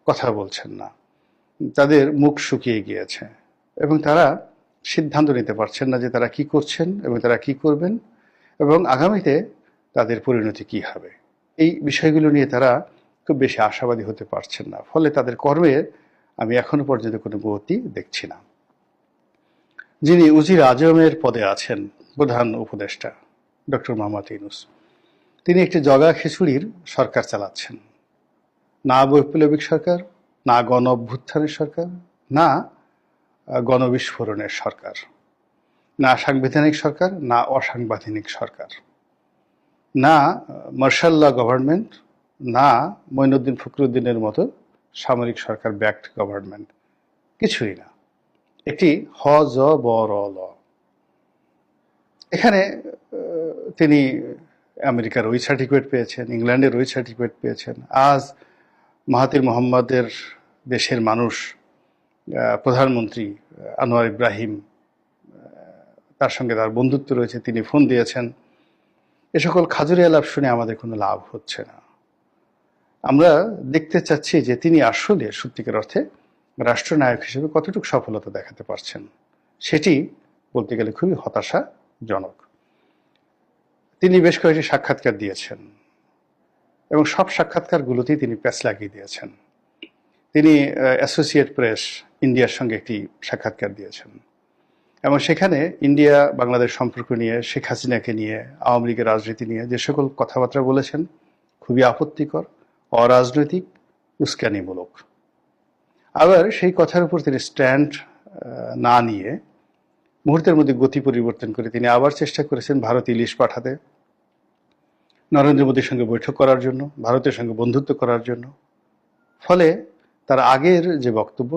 কথা বলছেন না, তাদের মুখ শুকিয়ে গিয়েছে এবং তারা সিদ্ধান্ত নিতে পারছেন না যে তারা কি করছেন এবং তারা কি করবেন এবং আগামীতে তাদের পরিণতি কি হবে। এই বিষয়গুলো নিয়ে তারা খুব বেশি আশাবাদী হতে পারছেন না, ফলে তাদের কর্মের আমি এখনো পর্যন্ত কোনো গতি দেখছি না। যিনি উজির আজমের পদে আছেন, প্রধান উপদেষ্টা ডক্টর মোহাম্মদ ইউনূস, তিনি একটি জগা খিচুড়ির সরকার চালাচ্ছেন। না বৈপ্লবিক সরকার, না গণ অভ্যুত্থানের সরকার, না গণবিস্ফোরণের সরকার, না সাংবিধানিক সরকার, না অসাংবিধানিক সরকার, না মার্শাল ল গভর্নমেন্ট, না মঈনুদ্দিন ফখরুদ্দিনের মতো সামরিক সরকার ব্যাকড গভর্নমেন্ট, কিছুই না। একটি হ-জ-ব-র-ল। এখানে তিনি আমেরিকার ওই সার্টিফিকেট পেয়েছেন, ইংল্যান্ডের ওই সার্টিফিকেট পেয়েছেন। আজ মাহাতির মোহাম্মদের দেশের মানুষ, প্রধানমন্ত্রী আনোয়ার ইব্রাহিম, তার সঙ্গে তার বন্ধুত্ব রয়েছে, তিনি ফোন দিয়েছেন। এ সকল খাজুরি আলাপ শুনে আমাদের কোনো লাভ হচ্ছে না। আমরা দেখতে চাচ্ছি যে তিনি আসলে সত্যিকার অর্থে রাষ্ট্রনায়ক হিসেবে কতটুকু সফলতা দেখাতে পারছেন। সেটি বলতে গেলে খুবই হতাশাজনক। তিনি বেশ কয়েকটি সাক্ষাৎকার দিয়েছেন এবং সব সাক্ষাৎকারগুলোতেই তিনি প্যাচ লাগিয়ে দিয়েছেন। তিনি অ্যাসোসিয়েট প্রেস ইন্ডিয়ার সঙ্গে একটি সাক্ষাৎকার দিয়েছেন এবং সেখানে ইন্ডিয়া বাংলাদেশ সম্পর্ক নিয়ে, শেখ হাসিনাকে নিয়ে, আওয়ামী লীগের রাজনীতি নিয়ে যে সকল কথাবার্তা বলেছেন খুবই আপত্তিকর, অরাজনৈতিক, উস্কানিমূলক। আবার সেই কথার উপর তিনি স্ট্যান্ড না নিয়ে মুহূর্তের মধ্যে গতি পরিবর্তন করে তিনি আবার চেষ্টা করেছেন ভারত ইলিশ পাঠাতে, নরেন্দ্র মোদীর সঙ্গে বৈঠক করার জন্য, ভারতের সঙ্গে বন্ধুত্ব করার জন্য। ফলে তার আগের যে বক্তব্য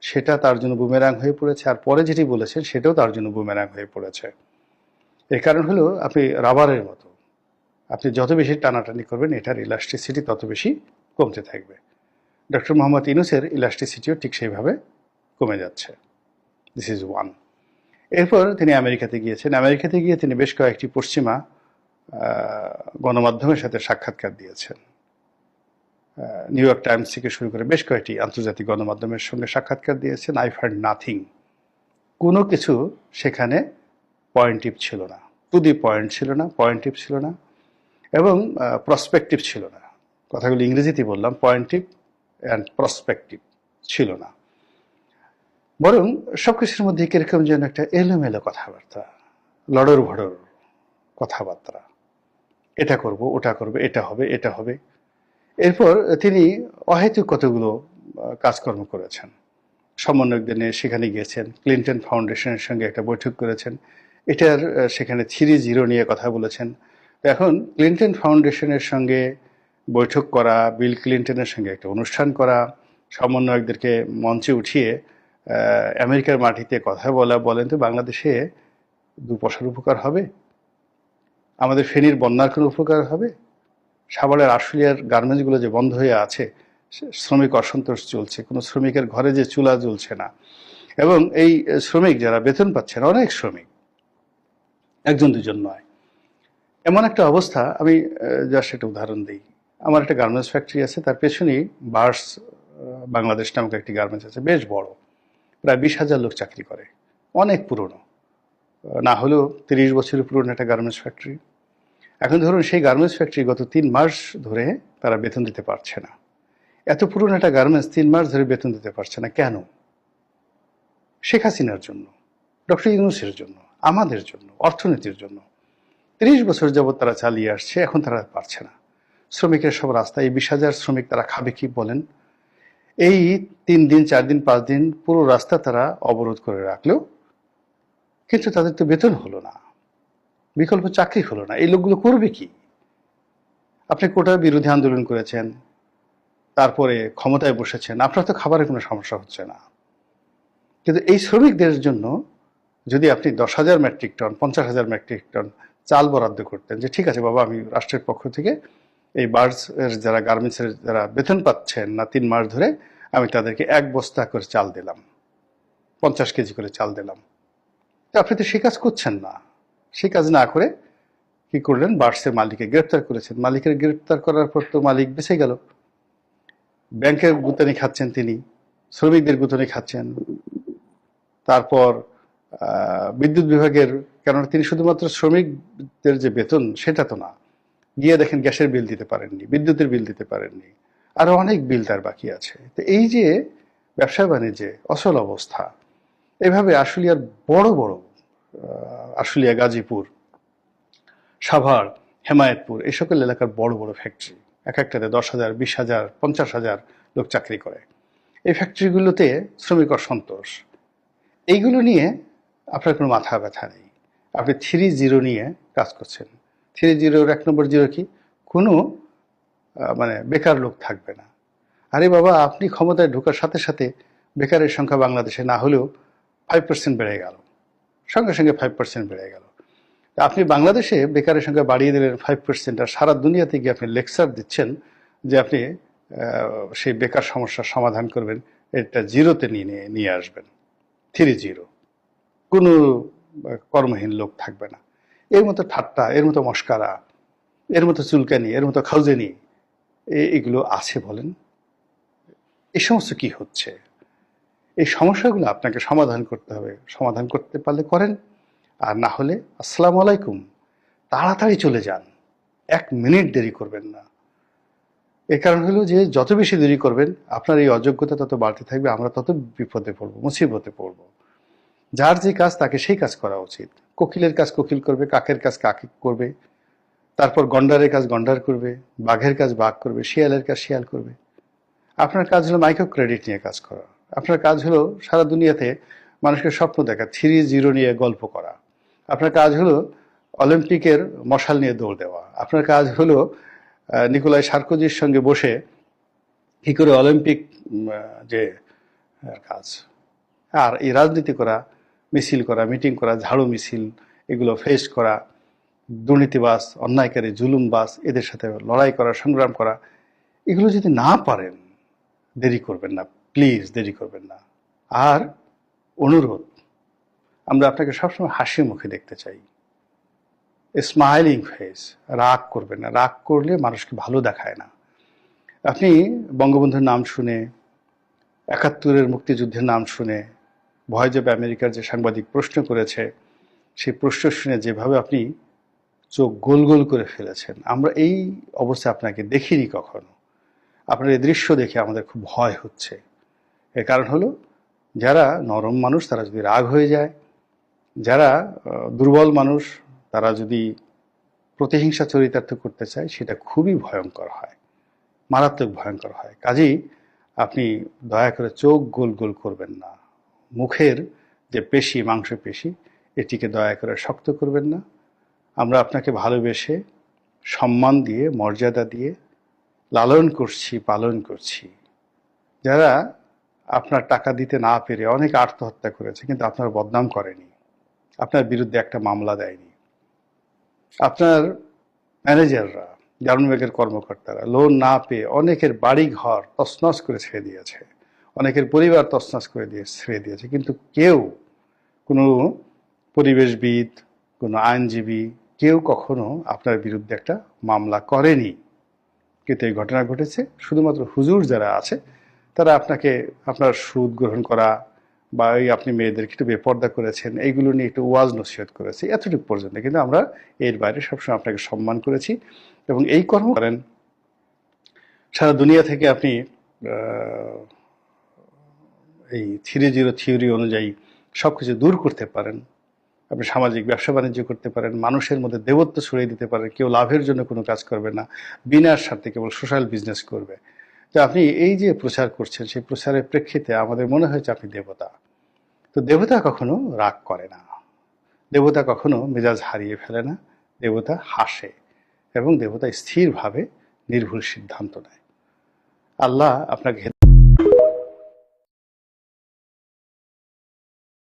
সেটা তার জন্য বুমেরাং হয়ে পড়েছে, আর পরে যেটি বলেছেন সেটাও তার জন্য বুমেরাং হয়ে পড়েছে। এর কারণ হলো আপনি রাবারের মতো, আপনি যত বেশি টানাটানি করবেন এটার ইলাস্টিসিটি তত বেশি কমতে থাকবে। ডক্টর মোহাম্মদ ইউনূসের ইলাস্টিসিটিও ঠিক সেইভাবে কমে যাচ্ছে। This is one. এরপর তিনি আমেরিকাতে গিয়েছেন। আমেরিকাতে গিয়ে তিনি বেশ কয়েকটি পশ্চিমা গণমাধ্যমের সাথে সাক্ষাৎকার দিয়েছেন। নিউ ইয়র্ক টাইমস থেকে শুরু করে বেশ কয়েকটি আন্তর্জাতিক গণমাধ্যমের সঙ্গে সাক্ষাৎকার দিয়েছেন। I find nothing. কোনো কিছু সেখানে পয়েন্টিভ ছিল না, টু দি পয়েন্ট ছিল না, পয়েন্টিভ ছিল না এবং প্রসপেক্টিভ ছিল না। কথাগুলো ইংরেজিতে বললাম, পয়েন্টিভ অ্যান্ড প্রসপেক্টিভ ছিল না। বরং সবকিছুর মধ্যে কিরকম যেন একটা এলোমেলো কথাবার্তা, লড়র ভড়র কথাবার্তা। এটা করব, ওটা করবে, এটা হবে, এটা হবে। এরপর তিনি অহেতুক কতগুলো কাজকর্ম করেছেন। সমন্বয়কদের নিয়ে সেখানে গিয়েছেন, ক্লিনটন ফাউন্ডেশনের সঙ্গে একটা বৈঠক করেছেন, এটার সেখানে 3-0 নিয়ে কথা বলেছেন। এখন ক্লিনটন ফাউন্ডেশনের সঙ্গে বৈঠক করা, বিল ক্লিনটনের সঙ্গে একটা অনুষ্ঠান করা, সমন্বয়কদেরকে মঞ্চে উঠিয়ে আমেরিকার মাটিতে কথা বলা, বলেন তো বাংলাদেশে 2 পয়সার উপকার হবে? আমাদের ফেনীর বন্যার কোনো উপকার হবে? সাভারের আশুলিয়ার গার্মেন্টসগুলো যে বন্ধ হয়ে আছে, শ্রমিক অসন্তোষ চলছে, কোনো শ্রমিকের ঘরে যে চুলা জ্বলছে না, এবং এই শ্রমিক যারা বেতন পাচ্ছেন, অনেক শ্রমিক, একজন দুজন নয়, এমন একটা অবস্থা। আমি জাস্ট একটা উদাহরণ দিই। আমার একটা গার্মেন্টস ফ্যাক্টরি আছে, তার পেছনেই বার্স বাংলাদেশ নামক একটি গার্মেন্টস আছে, বেশ বড়, প্রায় 20,000 লোক চাকরি করে, অনেক পুরনো, না হলেও 30 বছরের পুরনো একটা গার্মেন্টস ফ্যাক্টরি। এখন ধরুন সেই গার্মেন্টস ফ্যাক্টরি গত 3 মাস ধরে তারা বেতন দিতে পারছে না। এত পুরনো একটা গার্মেন্টস 3 মাস ধরে বেতন দিতে পারছে না কেন? শেখ হাসিনার জন্য, ডক্টর ইউনূসের জন্য, আমাদের জন্য, অর্থনীতির জন্য। 30 বছর যাবৎ তারা চালিয়ে আসছে, এখন তারা পারছে না। শ্রমিকের সব রাস্তায়, এই 20,000 শ্রমিক তারা খাবে কি বলেন? এই 3 দিন 4 দিন 5 দিন পুরো রাস্তা তারা অবরোধ করে রাখলেও কিন্তু তাদের তো বেতন হলো না, বিকল্প চাকরি হলো না। এই লোকগুলো করবে কি? আপনি কোটার বিরোধী আন্দোলন করেছেন, তারপরে ক্ষমতায় বসেছেন, আপনার তো খাবারের কোনো সমস্যা হচ্ছে না। কিন্তু এই শ্রমিকদের জন্য যদি আপনি 10,000 মেট্রিক টন, 50,000 মেট্রিক টন চাল বরাদ্দ করতেন, যে ঠিক আছে বাবা, আমি রাষ্ট্রের পক্ষ থেকে এই বার্ডস এর যারা গার্মেন্টসের যারা বেতন পাচ্ছেন না 3 মাস ধরে, আমি তাদেরকে 1 বস্তা করে চাল দিলাম, 50 কেজি করে চাল দিলাম। তো আপনি তো সে কাজ করছেন না। সে কাজ না করে কি করলেন? বার্ডসের মালিককে গ্রেপ্তার করেছেন। মালিকের গ্রেপ্তার করার পর তো মালিক বেঁচে গেল। ব্যাংকের গুতানি খাচ্ছেন তিনি, শ্রমিকদের গুতানি খাচ্ছেন, তারপর বিদ্যুৎ বিভাগের, কেননা তিনি শুধুমাত্র শ্রমিকদের যে বেতন সেটা তো না, গিয়ে দেখেন গ্যাসের বিল দিতে পারেননি, বিদ্যুতের বিল দিতে পারেননি, আরো অনেক বিল তার বাকি আছে। তো এই যে ব্যবসা বাণিজ্যে অচল অবস্থা, এভাবে আশুলিয়ার বড় বড় আশুলিয়া, গাজীপুর, সাভার, হেমায়েতপুর এই সকল এলাকার বড় বড় ফ্যাক্টরি, এক একটাতে 10,000, 20,000, 50,000 লোক চাকরি করে। এই ফ্যাক্টরিগুলোতে শ্রমিক অসন্তোষ, এইগুলো নিয়ে আপনার কোনো মাথা ব্যথা নেই। আপনি 3-0 নিয়ে কাজ করছেন। 3-0-র 1 নম্বর জিরো কি? কোনো মানে বেকার লোক থাকবে না। আরে বাবা, আপনি ক্ষমতায় ঢোকার সাথে সাথে বেকারের সংখ্যা বাংলাদেশে না হলেও 5% বেড়ে গেল, সঙ্গে সঙ্গে 5% বেড়ে গেল। আপনি বাংলাদেশে বেকারের সংখ্যা বাড়িয়ে দিলেন 5%, আর সারা দুনিয়াতে গিয়ে আপনি লেকচার দিচ্ছেন যে আপনি সেই বেকার সমস্যার সমাধান করবেন, এটা জিরোতে নিয়ে আসবেন। 3-0, কোনো কর্মহীন লোক থাকবে না। এর মতো ঠাট্টা, এর মতো মস্কারা, এর মতো চুলকানি, এর মতো খাউজেনি এগুলো আছে বলেন? এই সমস্ত কি হচ্ছে? এই সমস্যাগুলো আপনাকে সমাধান করতে হবে। সমাধান করতে পারলে করেন, আর না হলে আসসালামু আলাইকুম, তাড়াতাড়ি চলে যান, 1 মিনিট দেরি করবেন না। এর কারণ হলো যে যত বেশি দেরি করবেন আপনার এই অযোগ্যতা তত বাড়তে থাকবে, আমরা তত বিপদে পড়বো, মুসিবতে পড়বো। যার যে কাজ তাকে সেই কাজ করা উচিত। কোকিলের কাজ কোকিল করবে, কাকের কাজ কাক করবে, তারপর গন্ডারের কাজ গন্ডার করবে, বাঘের কাজ বাঘ করবে, শিয়ালের কাজ শিয়াল করবে। আপনার কাজ হলো মাইক্রো ক্রেডিট নিয়ে কাজ করা। আপনার কাজ হলো সারা দুনিয়াতে মানুষকে স্বপ্ন দেখা, 3-0 নিয়ে গল্প করা। আপনার কাজ হলো অলিম্পিকের মশাল নিয়ে দৌড় দেওয়া। আপনার কাজ হলো নিকোলাই সার্কোজির সঙ্গে বসে কি করে অলিম্পিক যে কাজ। আর এই রাজনীতি করা, মিছিল করা, মিটিং করা, ঝাড়ু মিছিল, এগুলো ফেস করা, দুর্নীতিবাজ, অন্যায়কারী, জুলুমবাজ এদের সাথে লড়াই করা, সংগ্রাম করা, এগুলো যদি না পারেন দেরি করবেন না, প্লিজ দেরি করবেন না। আর অনুরোধ, আমরা আপনাকে সবসময় হাসি মুখে দেখতে চাই, স্মাইলিং ফেস। রাগ করবেন না, রাগ করলে মানুষকে ভালো দেখায় না। আপনি বঙ্গবন্ধুর নাম শুনে, 71-এর মুক্তিযুদ্ধের নাম শুনে, ভয় যাবে আমেরিকার যে সাংবাদিক প্রশ্ন করেছে, সেই প্রশ্ন শুনে যেভাবে আপনি চোখ গোল গোল করে ফেলেছেন, আমরা এই অবস্থা আপনাকে দেখিনি কখনো। আপনার এই দৃশ্য দেখে আমাদের খুব ভয় হচ্ছে। এর কারণ হলো, যারা নরম মানুষ তারা যদি রাগ হয়ে যায়, যারা দুর্বল মানুষ তারা যদি প্রতিহিংসা চরিতার্থ করতে চায়, সেটা খুবই ভয়ঙ্কর হয়, মারাত্মক ভয়ঙ্কর হয়। কাজেই আপনি দয়া করে চোখ গোল গোল করবেন না। মুখের যে পেশি, মাংসপেশি, এটিকে দয়া করে শক্ত করবেন না। আমরা আপনাকে ভালোবেসে, সম্মান দিয়ে, মর্যাদা দিয়ে লালন করছি, পালন করছি। যারা আপনার টাকা দিতে না পেরে অনেক আত্মহত্যা করেছে, কিন্তু আপনার বদনাম করেনি, আপনার বিরুদ্ধে একটা মামলা দেয়নি। আপনার ম্যানেজাররা, গ্রামীণ ব্যাংকের কর্মকর্তারা লোন না পেয়ে অনেকের বাড়ি ঘর তছনছ করে ছেড়ে দিয়েছে, অনেকের পরিবার তছনছ করে ছেড়ে দিয়েছে, কিন্তু কেউ, কোনো পরিবেশবিদ, কোনো আইনজীবী, কেউ কখনো আপনার বিরুদ্ধে একটা মামলা করেনি। কিন্তু এই ঘটনা ঘটেছে শুধুমাত্র হুজুর যারা আছে তারা আপনাকে, আপনার সুদ গ্রহণ করা বা এই আপনি মেয়েদেরকে একটু বেপর্দা করেছেন, এইগুলো নিয়ে একটু ওয়াজ নসিহত করেছে, এতটুকু পর্যন্ত। কিন্তু আমরা এর বাইরে সবসময় আপনাকে সম্মান করেছি এবং এই কর্ম করেন। সারা দুনিয়া থেকে আপনি এই 3-0 থিওরি অনুযায়ী সবকিছু দূর করতে পারেন। আপনি সামাজিক ব্যবসা বাণিজ্য করতে পারেন, মানুষের মধ্যে দেবত্ব ছড়িয়ে দিতে পারেন। কেউ লাভের জন্য কোনো কাজ করবে না, বিনা স্বার্থে কেবল সোশ্যাল বিজনেস করবে। তো আপনি এই যে প্রচার করছেন, সেই প্রচারের প্রেক্ষিতে আমাদের মনে হয়েছে আপনি দেবতা। তো দেবতা কখনো রাগ করে না, দেবতা কখনো মেজাজ হারিয়ে ফেলে না, দেবতা হাসে এবং দেবতা স্থিরভাবে নির্ভুল সিদ্ধান্ত নেয়। আল্লাহ আপনাকে